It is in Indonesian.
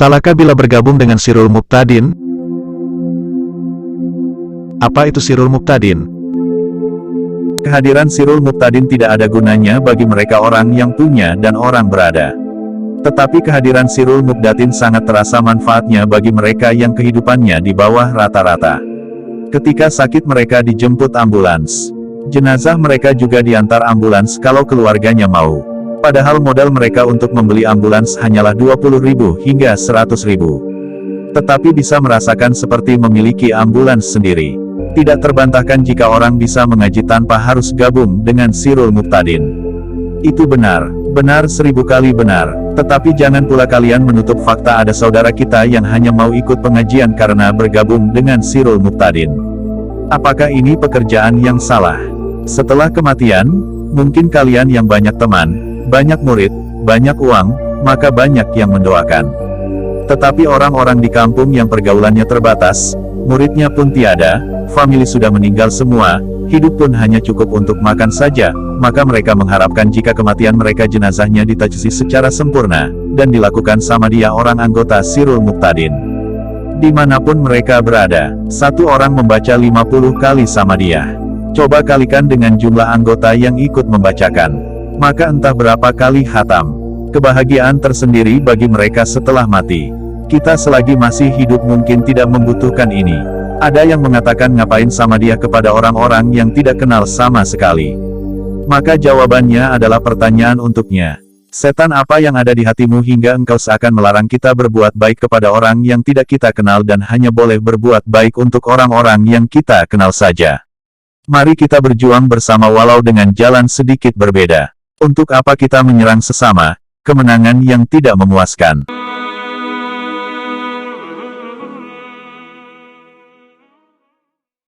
Salahkah bila bergabung dengan Sirul Muqtadin? Apa itu Sirul Muqtadin? Kehadiran Sirul Muqtadin tidak ada gunanya bagi mereka orang yang punya dan orang berada. Tetapi kehadiran Sirul Muqtadin sangat terasa manfaatnya bagi mereka yang kehidupannya di bawah rata-rata. Ketika sakit mereka dijemput ambulans. Jenazah mereka juga diantar ambulans kalau keluarganya mau. Padahal modal mereka untuk membeli ambulans hanyalah 20.000 hingga 100.000. Tetapi bisa merasakan seperti memiliki ambulans sendiri. Tidak terbantahkan jika orang bisa mengaji tanpa harus gabung dengan Sirul Muqtadin. Itu benar, benar 1000 kali benar. Tetapi jangan pula kalian menutup fakta ada saudara kita yang hanya mau ikut pengajian karena bergabung dengan Sirul Muqtadin. Apakah ini pekerjaan yang salah? Setelah kematian, mungkin kalian yang banyak teman, banyak murid, banyak uang, maka banyak yang mendoakan. Tetapi orang-orang di kampung yang pergaulannya terbatas, muridnya pun tiada, famili sudah meninggal semua, hidup pun hanya cukup untuk makan saja, maka mereka mengharapkan jika kematian mereka jenazahnya ditajzi secara sempurna, dan dilakukan sama dia orang anggota Sirul Muqtadin. Dimanapun mereka berada, satu orang membaca 50 kali sama dia. Coba kalikan dengan jumlah anggota yang ikut membacakan. Maka entah berapa kali khatam. Kebahagiaan tersendiri bagi mereka setelah mati. Kita selagi masih hidup mungkin tidak membutuhkan ini. Ada yang mengatakan ngapain sama dia kepada orang-orang yang tidak kenal sama sekali. Maka jawabannya adalah pertanyaan untuknya. Setan apa yang ada di hatimu hingga engkau seakan melarang kita berbuat baik kepada orang yang tidak kita kenal dan hanya boleh berbuat baik untuk orang-orang yang kita kenal saja. Mari kita berjuang bersama walau dengan jalan sedikit berbeda. Untuk apa kita menyerang sesama, kemenangan yang tidak memuaskan.